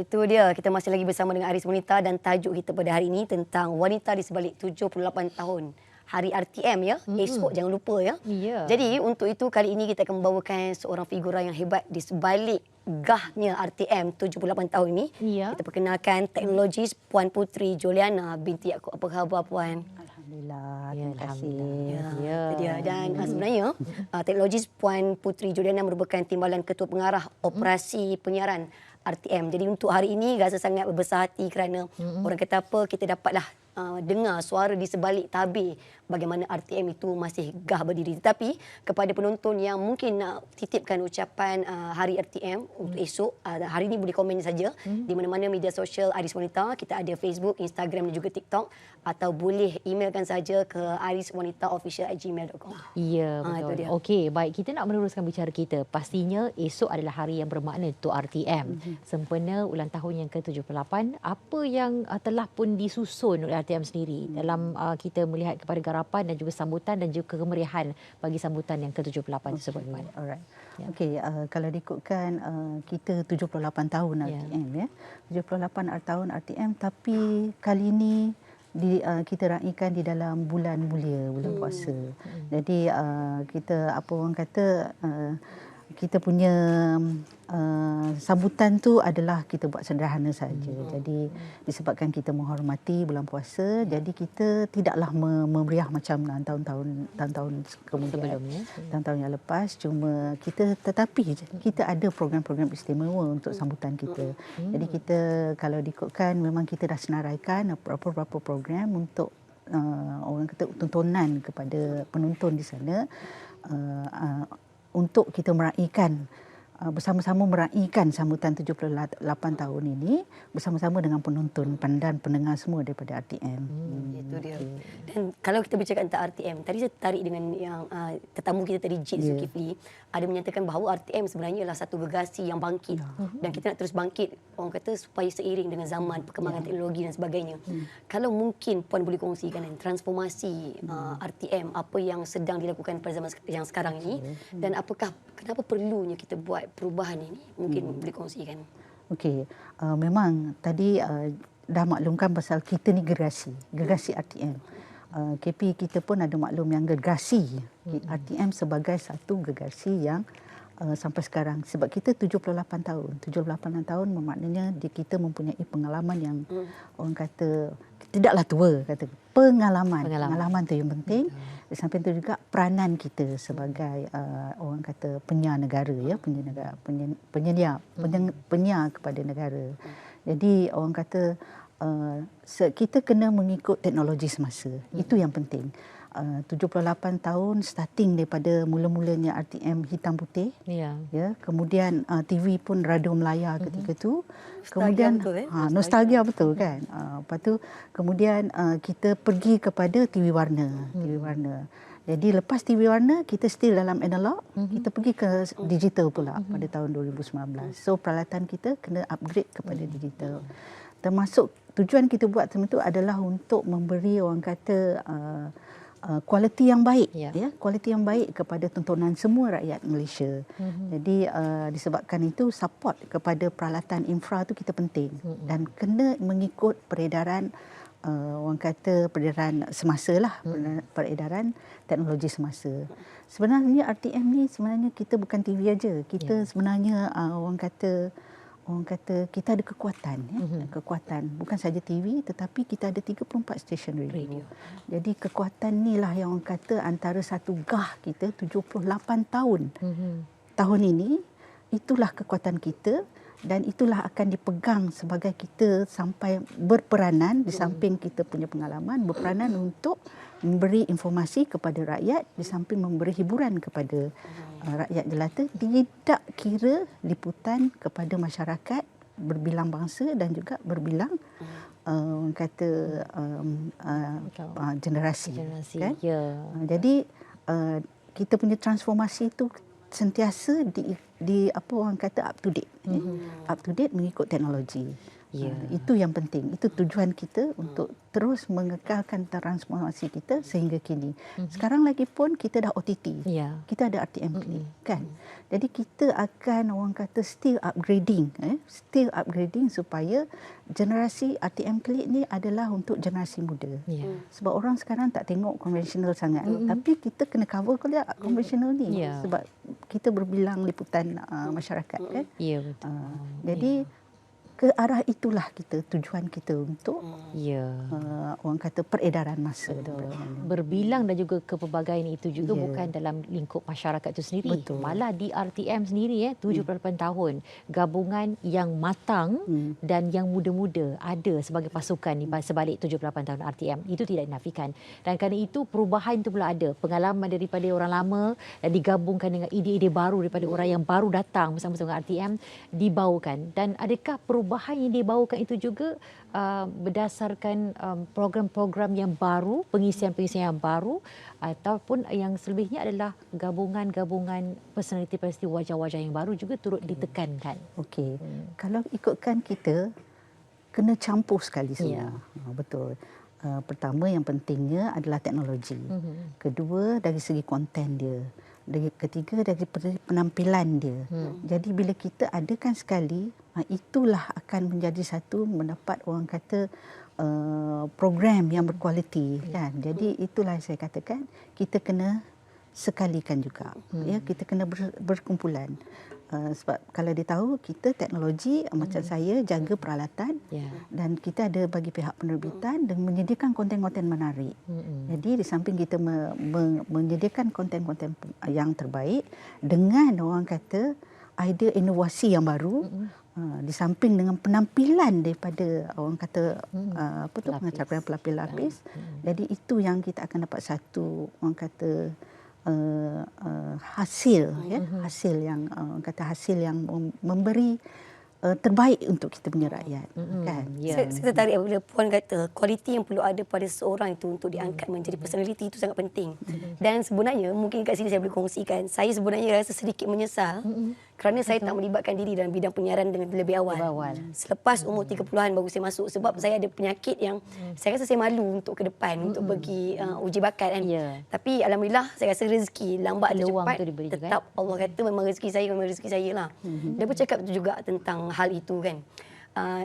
Itu dia, kita masih lagi bersama dengan Aris Wanita dan tajuk kita pada hari ini tentang wanita di sebalik 78 tahun. Hari RTM ya, esok jangan lupa ya. Jadi untuk itu kali ini kita akan membawakan seorang figura yang hebat di sebalik gahnya RTM 78 tahun ini. Kita perkenalkan teknologis Puan Puteri Juliana binti Yaakob. Apa khabar Puan? Alhamdulillah, terima kasih. Itu dia. Dan sebenarnya teknologis Puan Puteri Juliana merupakan timbalan ketua pengarah operasi penyiaran RTM. Jadi untuk hari ini rasa sangat berbesar hati kerana orang kata apa, kita dapatlah dengar suara di sebalik tabir bagaimana RTM itu masih gah berdiri. Tetapi kepada penonton yang mungkin nak titipkan ucapan hari RTM untuk esok, hari ini boleh komen saja di mana-mana media sosial Aris Wanita. Kita ada Facebook, Instagram dan juga TikTok, atau boleh emailkan saja ke ariswanitaofficial@gmail.com. Ya, betul. Okey, baik, kita nak meneruskan bicara kita. Pastinya esok adalah hari yang bermakna untuk RTM. Sempena ulang tahun yang ke-78. Apa yang telah pun disusun oleh RTM sendiri dalam kita melihat kepada garapan dan juga sambutan dan juga kemeriahan bagi sambutan yang ke-78 tersebut. Alright. Okey, kalau diikutkan kita 78 tahun RTM ya. 78 tahun RTM, tapi kali ini kita raikan di dalam bulan mulia, bulan puasa. Jadi kita apa orang kata kita punya sambutan tu adalah kita buat sederhana saja. Jadi disebabkan kita menghormati bulan puasa, jadi kita tidaklah memeriah macam tahun-tahun kemudian, tahun-tahun yang lepas. Cuma tetapi kita ada program-program istimewa untuk sambutan kita. Jadi kita kalau diikutkan memang kita dah senaraikan beberapa program untuk orang kata tontonan kepada penonton di sana, untuk kita meraihkan bersama-sama meraihkan sambutan 78 tahun ini bersama-sama dengan penonton dan pendengar semua daripada RTM. Itu dia. Dan kalau kita bercakap tentang RTM, tadi saya tertarik dengan yang tetamu kita tadi, Jid Zulkifli, ada menyatakan bahawa RTM sebenarnya adalah satu gergasi yang bangkit dan kita nak terus bangkit, orang kata supaya seiring dengan zaman, perkembangan teknologi dan sebagainya. Kalau mungkin Puan boleh kongsikan transformasi RTM, apa yang sedang dilakukan pada zaman yang sekarang ini, dan apakah kenapa perlunya kita buat perubahan ini, mungkin boleh kongsikan. Okey, memang tadi dah maklumkan pasal kita ni gergasi RTM. KP kita pun ada maklum yang gergasi RTM sebagai satu gergasi yang sampai sekarang, sebab kita 78 tahun memaknanya kita mempunyai pengalaman yang orang kata tidaklah tua, kata pengalaman tu yang penting. Di samping itu juga peranan kita sebagai orang kata penyiar negara ya, penyiar kepada negara. Jadi orang kata kita kena mengikut teknologi semasa. Itu yang penting. 78 tahun starting daripada mula-mulanya RTM hitam putih. Ya, kemudian TV pun radio Melaya ketika tu. Kemudian nostalgia betul kan. Lepas tu kemudian kita pergi kepada TV warna, Jadi lepas TV warna kita still dalam analog, kita pergi ke digital pula pada tahun 2019. So peralatan kita kena upgrade kepada digital. Termasuk tujuan kita buat semua itu adalah untuk memberi orang kata kualiti yang baik, kualiti yang baik kepada tontonan semua rakyat Malaysia. Jadi disebabkan itu support kepada peralatan infra itu kita penting dan kena mengikut peredaran orang kata peredaran semasa lah, peredaran teknologi semasa. Sebenarnya RTM ni sebenarnya kita bukan TV aja, kita sebenarnya orang kata kita ada kekuatan kekuatan bukan saja TV tetapi kita ada 34 stesen radio. Jadi kekuatan inilah yang orang kata antara satu gah kita 78 tahun. Tahun ini itulah kekuatan kita dan itulah akan dipegang sebagai kita sampai berperanan di samping kita punya pengalaman, berperanan untuk memberi informasi kepada rakyat di samping memberi hiburan kepada rakyat jelata, tidak kira liputan kepada masyarakat berbilang bangsa dan juga berbilang generasi kan? Jadi kita punya transformasi itu sentiasa di apa orang kata up to date, up to date mengikut teknologi. Itu yang penting. Itu tujuan kita untuk terus mengekalkan transformasi kita sehingga kini. Sekarang lagi pun kita dah OTT. Kita ada RTM Click kan. Jadi kita akan orang kata still upgrading, supaya generasi RTM Click ni adalah untuk generasi muda. Sebab orang sekarang tak tengok konvensional sangat. Tapi kita kena cover konvensional ni. Sebab kita berbilang liputan masyarakat kan. Jadi ke arah itulah tujuan kita untuk orang kata peredaran masa. Berbilang dan juga kepelbagaian itu juga bukan dalam lingkup masyarakat itu sendiri. Malah di RTM sendiri 78 tahun gabungan yang matang dan yang muda-muda ada sebagai pasukan di sebalik 78 tahun RTM. Itu tidak dinafikan. Dan kerana itu perubahan itu pula ada. Pengalaman daripada orang lama dan digabungkan dengan ide-ide baru daripada orang yang baru datang bersama-sama RTM dibawakan. Dan adakah perubahan yang dibawakan itu juga berdasarkan program-program yang baru, pengisian-pengisian yang baru, ataupun yang selebihnya adalah gabungan-gabungan personaliti wajah-wajah yang baru juga turut ditekankan? Okey. Kalau ikutkan kita kena campur sekali semua. Betul. Pertama yang pentingnya adalah teknologi. Kedua dari segi konten dia. Ketiga dari penampilan dia. Jadi bila kita adakan sekali, itulah akan menjadi satu mendapat orang kata program yang berkualiti kan. Jadi itulah saya katakan kita kena sekalikan juga. Kita kena berkumpulan. Sebab kalau dia tahu kita teknologi macam saya jaga peralatan dan kita ada bagi pihak penerbitan dan menyediakan konten-konten menarik. Jadi di samping kita menyediakan konten-konten yang terbaik dengan orang kata idea inovasi yang baru, di samping dengan penampilan daripada orang kata pengacara pelapis-lapis. Jadi itu yang kita akan dapat satu orang kata hasil yang hasil yang memberi terbaik untuk kita punya rakyat kan. Saya tertarik apabila Puan kata kualiti yang perlu ada pada seseorang itu untuk diangkat menjadi personality itu sangat penting. Dan sebenarnya mungkin kat sini saya boleh kongsikan, saya sebenarnya rasa sedikit menyesal kerana saya tak melibatkan diri dalam bidang penyiaran dengan lebih awal. Selepas umur 30-an baru saya masuk sebab saya ada penyakit yang saya rasa saya malu untuk ke depan untuk pergi uji bakat kan. Tapi alhamdulillah saya rasa rezeki lambat atau cepat tetap Allah kata memang rezeki saya lah. Dia bercakap juga tentang hal itu kan.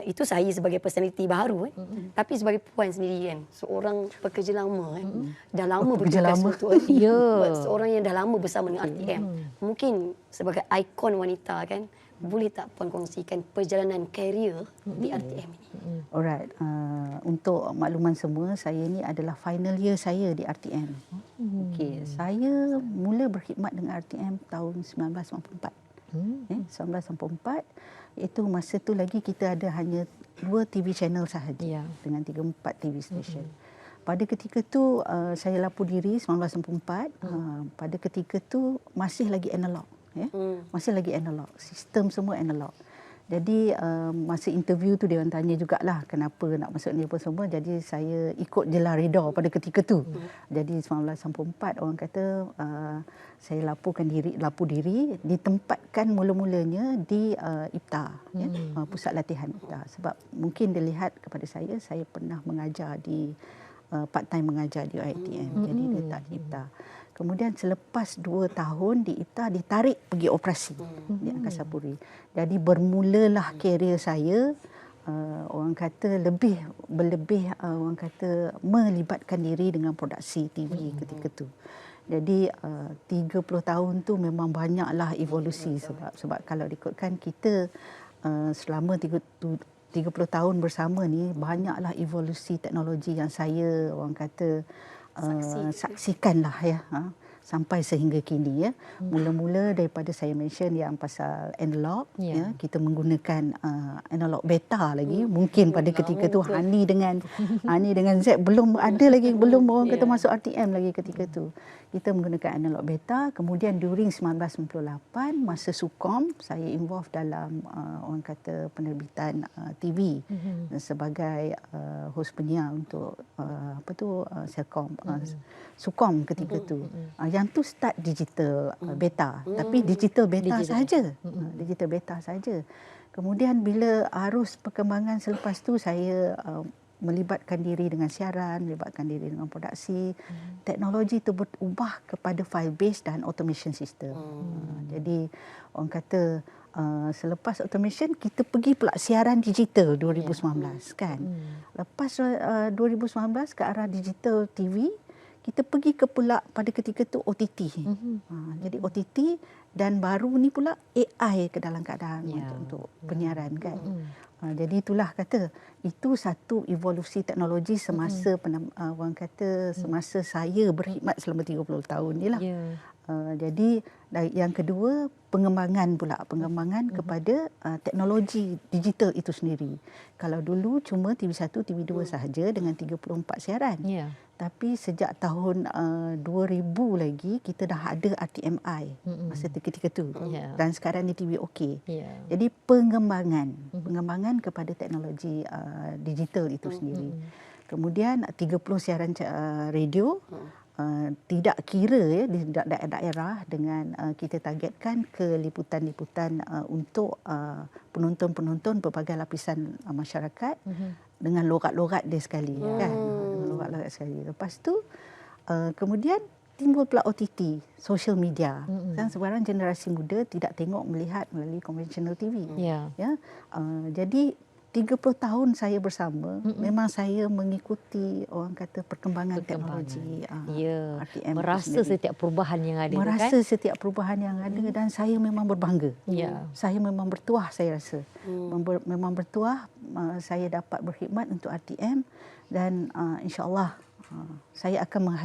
Itu saya sebagai personality baru tapi sebagai Puan sendiri kan, seorang pekerja lama dah lama bertugas untuk seorang yang dah lama bersama dengan RTM. Mungkin sebagai ikon wanita kan, boleh tak Puan kongsikan perjalanan karier di RTM ini? Alright, untuk makluman semua, saya ni adalah final year saya di RTM. Okey, saya mula berkhidmat dengan RTM tahun 1994. 1994 itu masa tu lagi kita ada hanya 2 TV channel sahaja dengan 3-4 TV station. Pada ketika tu saya lapor diri 1994, pada ketika tu masih lagi analog masih lagi analog, sistem semua analog. Jadi masa interview tu dia orang tanya jugalah kenapa nak masuk ni apa semua. Jadi saya ikut je lah reda pada ketika tu. Jadi 1994 orang kata saya lapor diri ditempatkan mula-mulanya di IPTA, pusat latihan IPTA. Sebab mungkin dilihat kepada saya pernah mengajar di part time mengajar di ITM. Jadi dia tak di IPTA. Kemudian selepas 2 tahun di IPTA ditarik pergi operasi di Angkasa Puri. Jadi bermulalah karier saya orang kata berlebih orang kata melibatkan diri dengan produksi TV ketika tu. Jadi 30 tahun tu memang banyaklah evolusi sebab kalau ikutkan kita selama 30 tahun bersama ni banyaklah evolusi teknologi yang saya orang kata saksikanlah sampai sehingga kini mula-mula daripada saya mention yang pasal analog kita menggunakan analog beta lagi mungkin pada ketika tu Hani dengan Z belum ada lagi belum orang kata masuk RTM lagi ketika tu kita menggunakan analog beta. Kemudian during 1998 masa Sukom saya involve dalam orang kata penerbitan TV sebagai host penyiar untuk Selcom, Sukom ketika tu. Yang tu start digital beta, tapi digital beta saja. Digital beta saja. Kemudian bila arus perkembangan selepas tu saya melibatkan diri dengan siaran, melibatkan diri dengan produksi. Teknologi itu berubah kepada file based dan automation system. Jadi orang kata selepas automation kita pergi pula siaran digital 2019 kan. Lepas 2019 ke arah digital TV, kita pergi ke pula pada ketika tu OTT. Jadi OTT dan baru ni pula AI ke dalam keadaan untuk penyiaran kan. Jadi itulah kata itu satu evolusi teknologi semasa orang kata semasa saya berkhidmat selama 30 tahun ni lah. Jadi yang kedua pengembangan kepada teknologi digital itu sendiri. Kalau dulu cuma TV1, TV2 sahaja dengan 34 siaran. Tapi sejak tahun 2000 lagi kita dah ada RTMI masa ketika tu. Dan sekarang ni TV OK. Jadi pengembangan kepada teknologi digital itu sendiri. Kemudian 30 siaran radio. Tidak kira di daerah dengan kita targetkan ke liputan-liputan untuk penonton-penonton berbagai lapisan masyarakat dengan logat-logat dia sekali kan, dengan logat-logat sekali. Lepas tu kemudian timbul pula OTT, social media. Dan sekarang generasi muda tidak tengok melihat melalui konvensional TV. Jadi 30 tahun saya bersama, memang saya mengikuti orang kata perkembangan teknologi RTM. Merasa setiap perubahan yang ada. Merasa setiap perubahan yang ada dan saya memang berbangga. Saya memang bertuah saya rasa. Memang bertuah saya dapat berkhidmat untuk RTM dan insya-Allah saya akan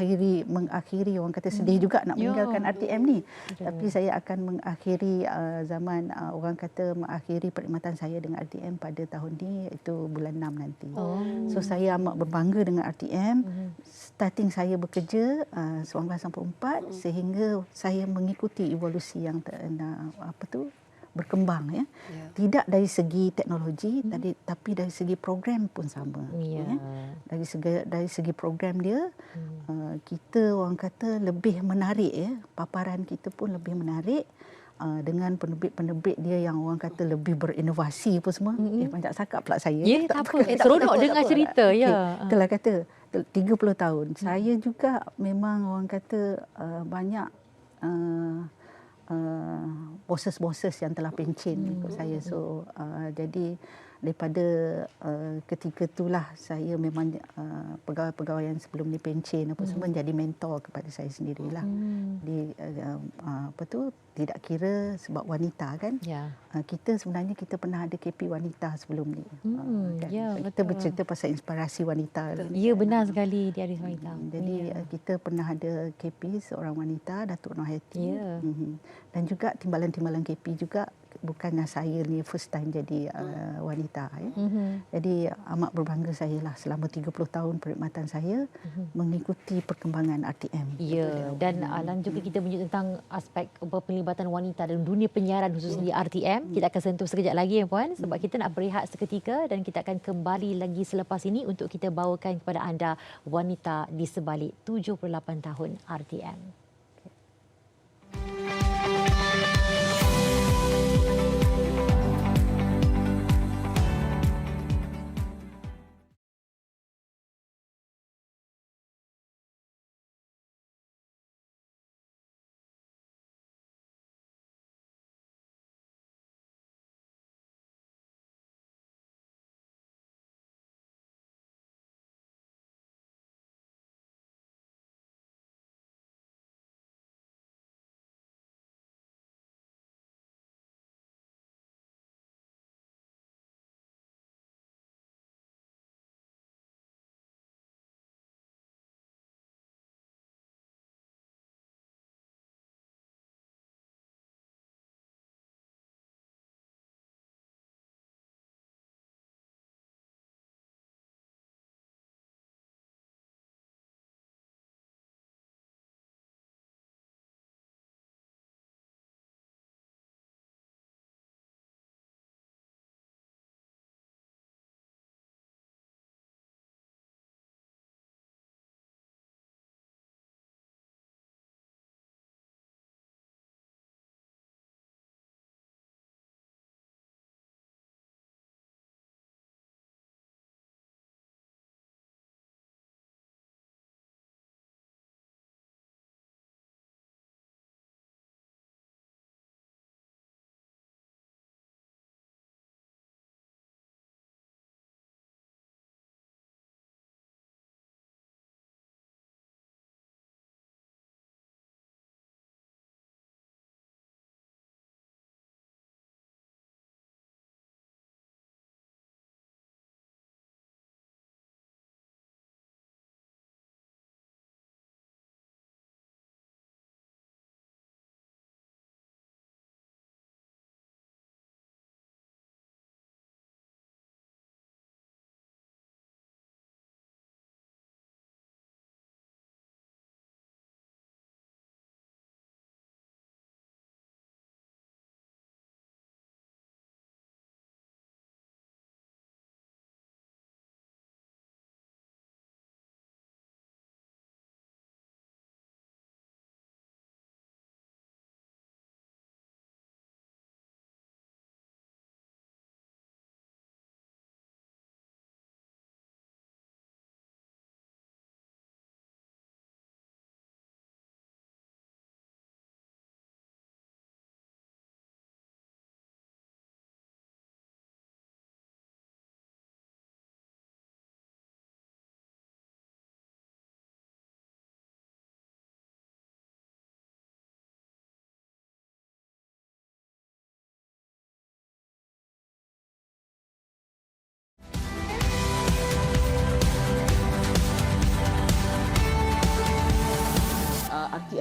mengakhiri orang kata sedih juga nak meninggalkan RTM ni. Tapi saya akan mengakhiri zaman orang kata mengakhiri perkhidmatan saya dengan RTM pada tahun ni itu bulan 6 nanti. So saya amat berbangga dengan RTM. Starting saya bekerja 1994 sehingga saya mengikuti evolusi yang berkembang tidak dari segi teknologi tapi dari segi program pun sama dari segi program dia kita orang kata lebih menarik paparan kita pun lebih menarik dengan penerbit-penerbit dia yang orang kata lebih berinovasi apa semua banyak cakap pula saya tak apa seronok dengar cerita itulah kata 30 tahun saya juga memang orang kata banyak bosses yang telah pencen untuk saya. So jadi daripada ketika itulah saya memang pegawai-pegawai yang sebelum ni pencen apa semua jadi mentor kepada saya sendirilah. Di tidak kira sebab wanita kan. Kita sebenarnya kita pernah ada KP wanita sebelum ni. Kita bercerita pasal inspirasi wanita. Ya benar sekali di Hari Wanita. Jadi kita pernah ada KP seorang wanita Datuk Nur Hayati. Dan juga timbalan-timbalan KP juga bukannya saya ni first time jadi wanita Jadi amat berbangga saya lah selama 30 tahun perkhidmatan saya mengikuti perkembangan RTM. Dan Alan juga kita menyebut tentang aspek pelibatan wanita dalam dunia penyiaran khusus di RTM. Kita akan sentuh sekejap lagi puan sebab kita nak berehat seketika dan kita akan kembali lagi selepas ini untuk kita bawakan kepada anda wanita di sebalik 78 tahun RTM.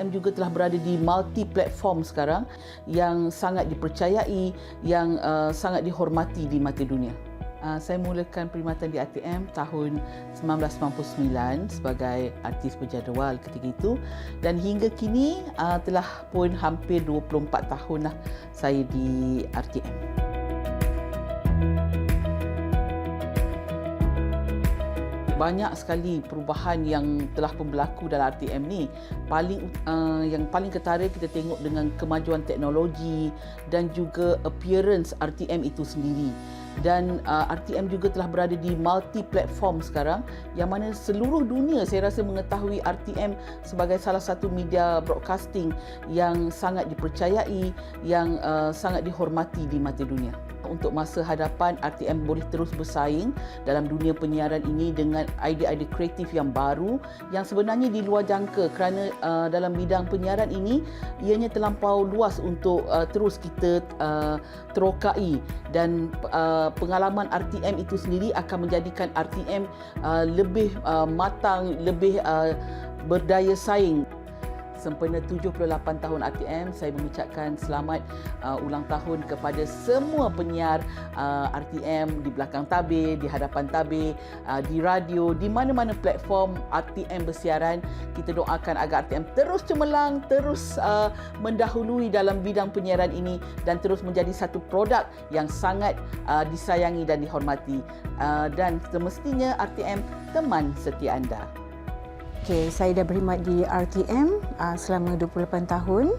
RTM juga telah berada di multi platform sekarang yang sangat dipercayai, yang sangat dihormati di mata dunia. Saya mulakan perkhidmatan di RTM tahun 1999 sebagai artis berjadual ketika itu, dan hingga kini telah pun hampir 24 tahun lah saya di RTM. Banyak sekali perubahan yang telah pun berlaku dalam RTM ni. Yang paling ketara kita tengok dengan kemajuan teknologi dan juga appearance RTM itu sendiri. Dan RTM juga telah berada di multi platform sekarang, yang mana seluruh dunia saya rasa mengetahui RTM sebagai salah satu media broadcasting yang sangat dipercayai, yang sangat dihormati di mata dunia. Untuk masa hadapan, RTM boleh terus bersaing dalam dunia penyiaran ini dengan idea-idea kreatif yang baru yang sebenarnya di luar jangka, kerana dalam bidang penyiaran ini ianya terlampau luas untuk terus kita terokai, dan pengalaman RTM itu sendiri akan menjadikan RTM lebih matang, lebih berdaya saing. Sempena 78 tahun RTM, saya mengucapkan selamat ulang tahun kepada semua penyiar RTM di belakang tabir, di hadapan tabir, di radio, di mana-mana platform RTM bersiaran. Kita doakan agar RTM terus cemerlang, terus mendahului dalam bidang penyiaran ini dan terus menjadi satu produk yang sangat disayangi dan dihormati. Dan semestinya RTM teman setia anda. Okay, saya dah berkhidmat di RTM selama 28 tahun,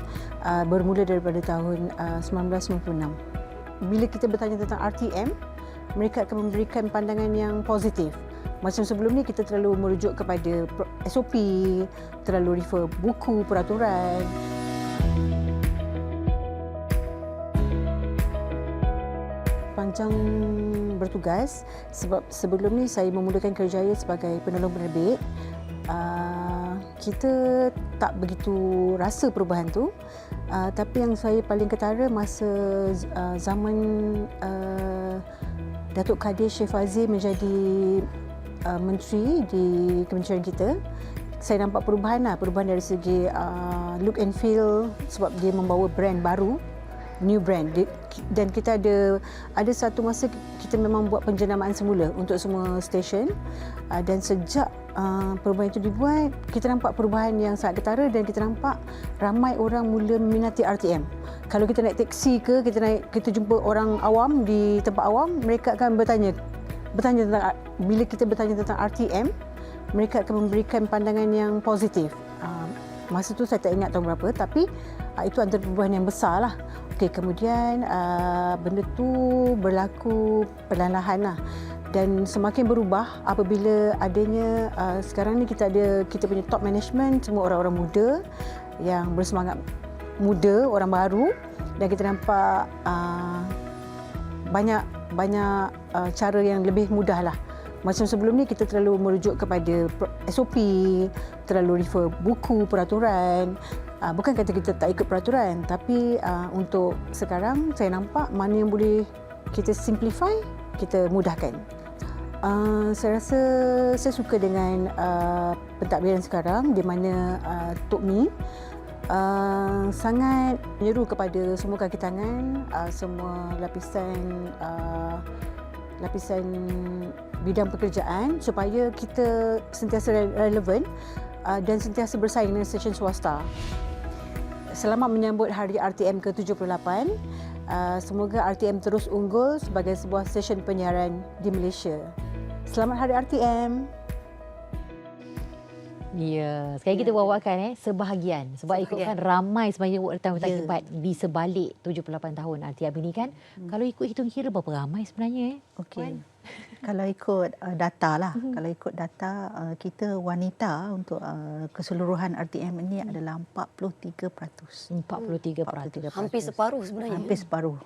bermula daripada tahun 1996. Bila kita bertanya tentang RTM, mereka akan memberikan pandangan yang positif. Macam sebelum ni kita terlalu merujuk kepada SOP, terlalu refer buku, peraturan. Panjang bertugas sebab sebelum ni saya memulakan kerjaya sebagai penolong penerbit. Kita tak begitu rasa perubahan tu, tapi yang saya paling ketara masa zaman Datuk Kadir Syed Fazil menjadi menteri di kementerian kita. Saya nampak perubahan dari segi look and feel, sebab dia membawa brand baru, new brand, dan kita ada satu masa kita memang buat penjenamaan semula untuk semua stesen, dan sejak perubahan itu dibuat, kita nampak perubahan yang sangat ketara, dan kita nampak ramai orang mula meminati RTM. Kalau kita naik teksi ke, kita jumpa orang awam di tempat awam, mereka akan bertanya tentang, bila kita bertanya tentang RTM, mereka akan memberikan pandangan yang positif. Masa tu saya tak ingat tahun berapa, tapi itu antara perubahan yang besar lah. Okey, kemudian benda tu berlaku perlahan-lahan lah. Dan semakin berubah apabila adanya sekarang ni kita punya top management semua orang-orang muda yang bersemangat muda, orang baru, dan kita nampak banyak cara yang lebih mudah lah. Macam sebelum ni kita terlalu merujuk kepada SOP, terlalu refer buku, peraturan. Bukan kata kita tak ikut peraturan, tapi untuk sekarang saya nampak mana yang boleh kita simplify, kita mudahkan. Saya rasa saya suka dengan pentadbiran sekarang di mana Tok Mi sangat menyeru kepada semua kaki tangan, semua lapisan bidang pekerjaan supaya kita sentiasa relevan dan sentiasa bersaing dengan stesen swasta. Selamat menyambut Hari RTM ke-78. Semoga RTM terus unggul sebagai sebuah stesen penyiaran di Malaysia. Selamat Hari RTM. Ya, sekali kita bawakan sebahagian sebab ikutkan ramai sebenarnya wartawan terlibat di sebalik 78 tahun RTM ini kan. Kalau ikut hitung kira berapa ramai sebenarnya Okey. Kalau ikut data lah, kalau ikut data kita wanita untuk keseluruhan RTM ini adalah 43%. 43%. Hampir separuh sebenarnya. Hampir separuh.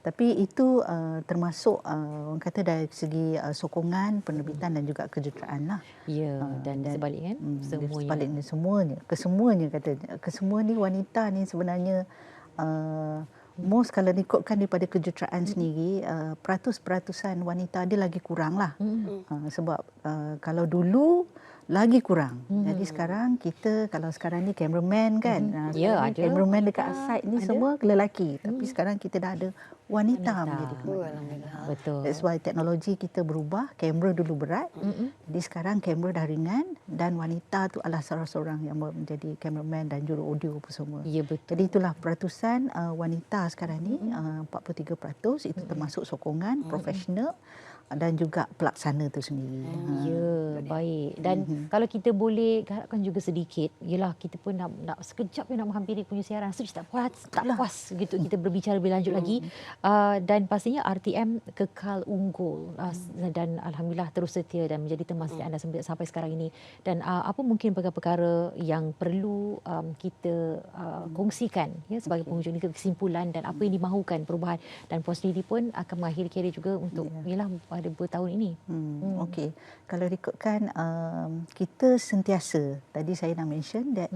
Tapi itu termasuk orang kata dari segi sokongan, penerbitan dan juga kejuruteraan lah. Ya, dan sebaliknya semuanya. Kesemua ni wanita ni sebenarnya most kalau ikutkan daripada kejuruteraan sendiri, peratusan wanita dia lagi kurang lah. Sebab kalau dulu lagi kurang. Jadi sekarang kita, kalau sekarang ni cameraman kan, Ya, ada. cameraman dekat side ni semua lelaki. Tapi sekarang kita dah ada wanita menjadi Alhamdulillah. Betul. That's why teknologi kita berubah. Kamera dulu berat. Jadi sekarang kamera dah ringan dan wanita tu adalah salah seorang yang menjadi cameraman dan juru audio apa semua. Ya, betul. Jadi itulah peratusan wanita sekarang ni 43%, itu termasuk sokongan profesional dan juga pelaksana tu sendiri. Ya, baik. Dan kalau kita boleh garapkan juga sedikit, yalah kita pun nak sekejap nak menghampiri punya siaran, rasa tak puas gitu kita berbicara lebih lanjut lagi. Dan pastinya RTM kekal unggul dan alhamdulillah terus setia dan menjadi teman setia anda sampai sekarang ini. Dan apa mungkin perkara-perkara yang perlu kita kongsikan ya sebagai penghujung ini, kesimpulan dan apa yang dimahukan perubahan, dan puas diri pun akan mengakhiri karier juga untuk yalah pada bertahun ini. Okey. Kalau ikutkan kita sentiasa, tadi saya nak mention that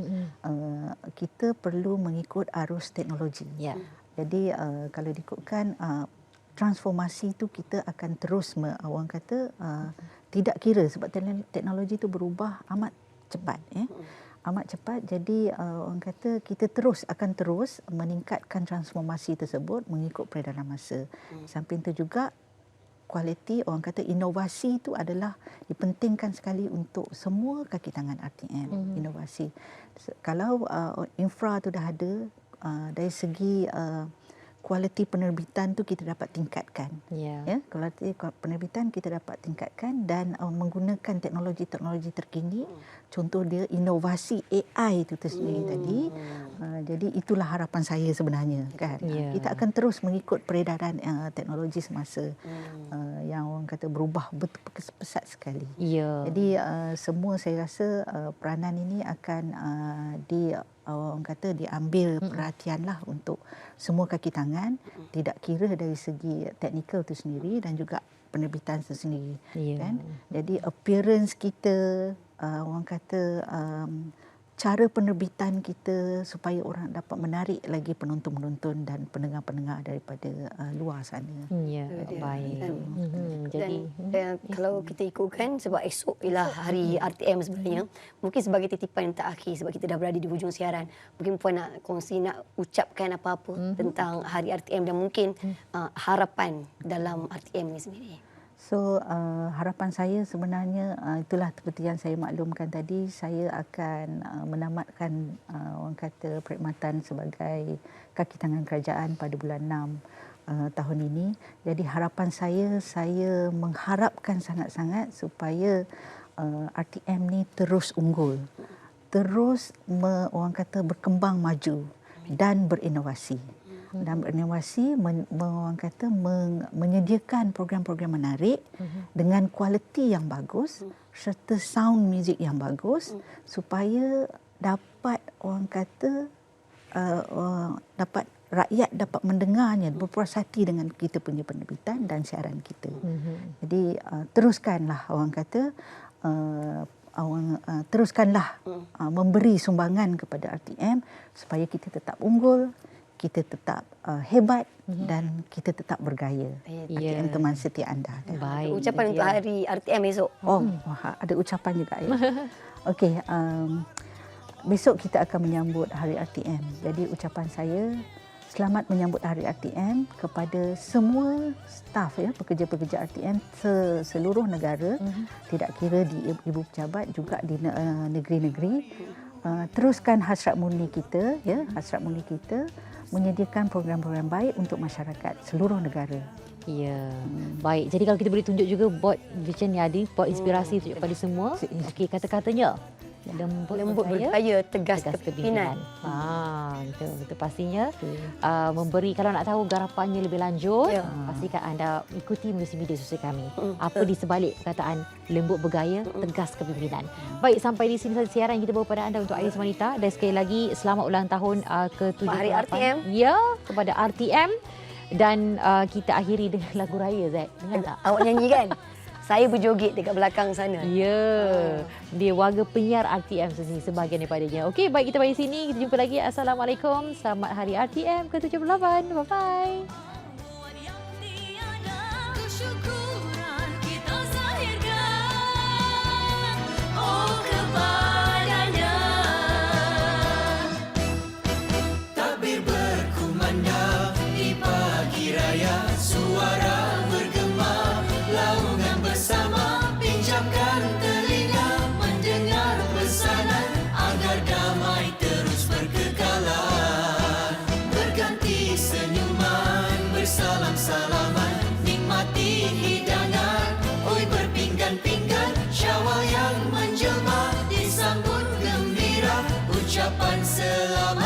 kita perlu mengikut arus teknologi. Ya. Jadi kalau ikutkan transformasi itu kita akan terus orang kata tidak kira sebab teknologi itu berubah amat cepat amat cepat. Jadi orang kata kita akan terus meningkatkan transformasi tersebut mengikut peredaran masa. Samping itu juga kualiti, orang kata inovasi itu adalah dipentingkan sekali untuk semua kaki tangan RTM. Inovasi. Kalau infra tu dah ada, dari segi kualiti penerbitan tu kita dapat tingkatkan. Ya, kualiti penerbitan kita dapat tingkatkan dan menggunakan teknologi-teknologi terkini. Contoh dia inovasi AI itu tersendiri tadi. Jadi itulah harapan saya sebenarnya kan. Kita akan terus mengikut peredaran teknologi semasa yang orang kata berubah betul pesat sekali. Jadi semua saya rasa peranan ini akan orang kata diambil perhatianlah untuk semua kaki tangan, tidak kira dari segi teknikal itu sendiri dan juga penerbitan itu sendiri. Kan? Jadi appearance kita, orang kata cara penerbitan kita supaya orang dapat menarik lagi penonton-penonton dan pendengar-pendengar daripada luar sana. Ya, baik. Jadi kalau kita ikutkan sebab esok ialah hari RTM sebenarnya, mungkin sebagai titipan yang terakhir sebab kita dah berada di hujung siaran, mungkin Puan nak kongsi, nak ucapkan apa-apa tentang hari RTM dan mungkin harapan dalam RTM ini sendiri. So harapan saya sebenarnya itulah seperti yang saya maklumkan tadi, saya akan menamatkan orang kata perkhidmatan sebagai kaki tangan kerajaan pada bulan 6 tahun ini. Jadi harapan saya mengharapkan sangat-sangat supaya RTM ni terus unggul, terus orang kata berkembang maju dan berinovasi. Dan berinovasi orang kata menyediakan program-program menarik dengan kualiti yang bagus serta sound music yang bagus supaya dapat orang kata dapat rakyat dapat mendengarnya, berpuas hati dengan kita punya penerbitan dan siaran kita. Jadi teruskanlah orang kata teruskanlah memberi sumbangan kepada RTM supaya kita tetap unggul, kita tetap hebat dan kita tetap bergaya. RTM teman setia anda. Baik. Ucapan untuk hari RTM esok. Ada ucapan juga ya. Okey, besok kita akan menyambut hari RTM. Jadi ucapan saya, selamat menyambut hari RTM kepada semua staf ya, pekerja-pekerja RTM seluruh negara, tidak kira di ibu pejabat juga di negeri-negeri. Teruskan hasrat murni kita ya, hasrat murni kita menyediakan program-program baik untuk masyarakat seluruh negara. Ya, baik. Jadi kalau kita boleh tunjuk juga bot Vision Yadi, bot inspirasi tunjuk kepada semua. Okey, kata-katanya lembut bergaya, tegas kepimpinan. Betul pastinya. Memberi, kalau nak tahu garapannya lebih lanjut, pastikan anda ikuti media sosial kami. Apa di sebalik perkataan lembut bergaya, tegas kepimpinan. Baik, sampai di sini saja siaran kita bawa pada anda untuk Ais Wanita. Dan sekali lagi selamat ulang tahun ke-78. Hari RTM. Ya, kepada RTM. Dan kita akhiri dengan lagu raya, Zack. Dengar tak? Awak nyanyi kan? Saya berjoget dekat belakang sana. Ya, dia warga penyiar RTM sendiri, sebahagian daripadanya. Okey, baik, kita bagi sini. Kita jumpa lagi. Assalamualaikum. Selamat Hari RTM ke-78. Bye-bye. Kesyukuran kita zahirkan. ucapan selamat